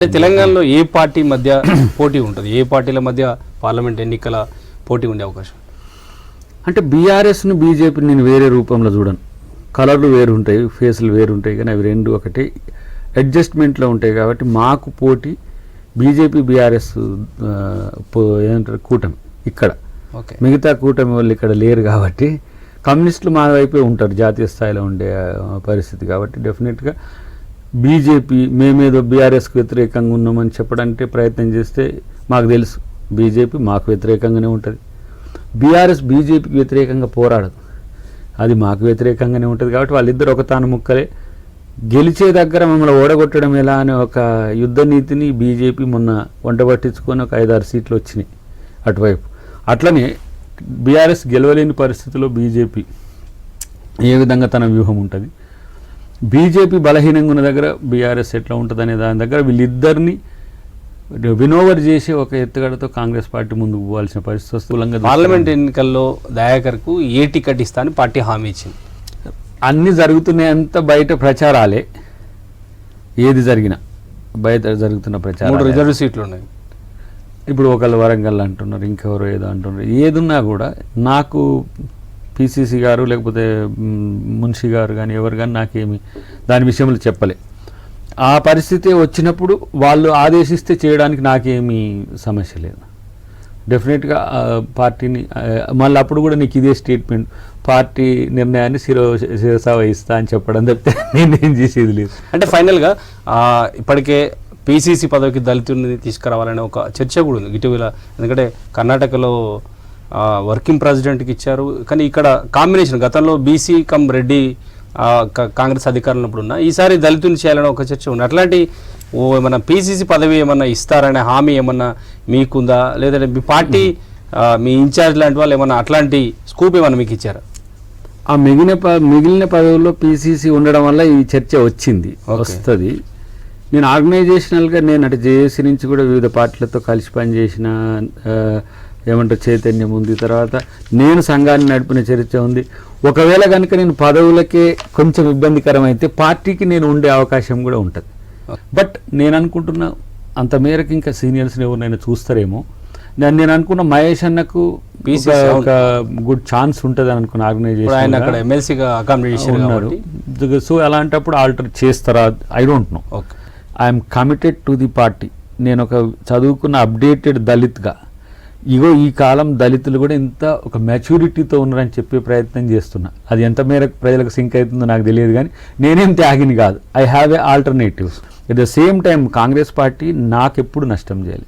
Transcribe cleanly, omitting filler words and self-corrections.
తెలంగాణలో ఏ పార్టీ మధ్య పోటీ ఉంటుంది, ఏ పార్టీల మధ్య పార్లమెంట్ ఎన్నికల పోటీ ఉండే అవకాశం? అంటే బీఆర్ఎస్ను బీజేపీని నేను వేరే రూపంలో చూడను. కలర్లు వేరు ఉంటాయి, ఫేసులు వేరు ఉంటాయి, కానీ అవి రెండు ఒకటి అడ్జస్ట్మెంట్లో ఉంటాయి. కాబట్టి మాకు పోటీ బీజేపీ బీఆర్ఎస్ ఏమంటారు కూటమి ఇక్కడ. మిగతా కూటమి వాళ్ళు ఇక్కడ లేరు కాబట్టి కమ్యూనిస్టులు మా వైపే ఉంటారు, జాతీయ స్థాయిలో ఉండే పరిస్థితి. కాబట్టి డెఫినెట్గా బీజేపీ మేమేదో బీఆర్ఎస్కి వ్యతిరేకంగా ఉన్నామని చెప్పడానికి ప్రయత్నం చేస్తే మాకు తెలుసు బీజేపీ మాకు వ్యతిరేకంగానే ఉంటుంది. బీఆర్ఎస్ బీజేపీకి వ్యతిరేకంగా పోరాడదు, అది మాకు వ్యతిరేకంగానే ఉంటుంది. కాబట్టి వాళ్ళిద్దరు ఒక తాను ముక్కలే. గెలిచే దగ్గర మమ్మల్ని ఓడగొట్టడం ఎలా అనే ఒక యుద్ధ నీతిని బీజేపీ మొన్న వంట పట్టించుకొని ఒక 5-6 సీట్లు వచ్చినాయి అటువైపు. అట్లనే బీఆర్ఎస్ గెలవలేని పరిస్థితిలో బీజేపీ ఏ విధంగా తన వ్యూహం ఉంటుంది, బీజేపీ బలహీనంగా ఉన్న దగ్గర బీఆర్ఎస్ ఎట్లా ఉంటుంది అనే దాని దగ్గర వీళ్ళిద్దరిని వినోవర్ చేసి ఒక ఎత్తుగడతో కాంగ్రెస్ పార్టీ ముందుకు పోవాల్సిన పరిస్థితి వస్తుంది. పార్లమెంట్ ఎన్నికల్లో దయాకర్కు ఏ టికెట్ ఇస్తా అని పార్టీ హామీ ఇచ్చింది. అన్నీ జరుగుతున్నాయంత బయట ప్రచారాలే, ఏది జరిగినా బయట జరుగుతున్న ప్రచారం. 3 రిజర్వ్ సీట్లు ఉన్నాయి. ఇప్పుడు ఒకళ్ళు వరంగల్ అంటున్నారు, ఇంకెవరో ఏదో అంటున్నారు. ఏదున్నా కూడా నాకు పిసిసి గారు లేకపోతే మున్షి గారు కానీ ఎవరు కానీ నాకేమి దాని విషయంలో చెప్పలే. ఆ పరిస్థితి వచ్చినప్పుడు వాళ్ళు ఆదేశిస్తే చేయడానికి నాకేమీ సమస్య లేదు. డెఫినెట్గా పార్టీని మళ్ళీ అప్పుడు కూడా నీకు ఇదే స్టేట్మెంట్, పార్టీ నిర్ణయాన్ని శిరసా వహిస్తా అని చెప్పడం తప్పితే నేనేం చేసేది లేదు. అంటే ఫైనల్గా ఇప్పటికే పిసిసి పదవికి దళితుల్ని తీసుకురావాలనే ఒక చర్చ కూడా ఉంది ఇటీవల. ఎందుకంటే కర్ణాటకలో వర్కింగ్ ప్రెసిడెంట్కి ఇచ్చారు, కానీ ఇక్కడ కాంబినేషన్ గతంలో బీసీ కమ్ రెడ్డి కాంగ్రెస్ అధికారంలో ఉన్న ఈసారి దళితుని చేయాలని ఒక చర్చ ఉంది. అట్లాంటి ఏమన్నా పీసీసీ పదవి ఏమన్నా ఇస్తారనే హామీ ఏమన్నా మీకుందా, లేదంటే మీ పార్టీ మీ ఇన్ఛార్జ్ లాంటి వాళ్ళు ఏమన్నా అట్లాంటి స్కూప్ ఏమన్నా మీకు ఇచ్చారా? ఆ మిగిలిన పదవుల్లో పీసీసీ ఉండడం వల్ల ఈ చర్చ వస్తుంది. నేను ఆర్గనైజేషనల్గా నేను అటు జేఏసీ నుంచి కూడా వివిధ పార్టీలతో కలిసి పనిచేసిన ఏమంటారు చైతన్యం ఉంది. తర్వాత నేను సంఘాన్ని నడిపిన చరిత్ర ఉంది. ఒకవేళ కనుక నేను పదవులకే కొంచెం ఇబ్బందికరం అయితే పార్టీకి నేను ఉండే అవకాశం కూడా ఉంటుంది. బట్ నేను అనుకుంటున్నా అంత మేరకు ఇంకా సీనియర్స్ని ఎవరినైనా చూస్తారేమో. నేను అనుకున్న మహేష్ అన్నకు ఒక గుడ్ ఛాన్స్ ఉంటుంది అని అనుకున్న ఆర్గనైజేషన్ ఉన్నారు. సో అలాంటప్పుడు ఆల్టర్ చేస్తారా I don't know. I'm committed to the party. నేను ఒక చదువుకున్న అప్డేటెడ్ దళిత్గా ఇగో ఈ కాలం దళితులు కూడా ఇంత ఒక మెచ్యూరిటీతో ఉన్నారని చెప్పే ప్రయత్నం చేస్తున్నా. అది ఎంత మేరకు ప్రజలకు సింక్ అవుతుందో నాకు తెలియదు, కానీ నేనేం త్యాగిని కాదు. I have a alternatives. At the same time Congress party నాకెప్పుడు నష్టం చేయాలి.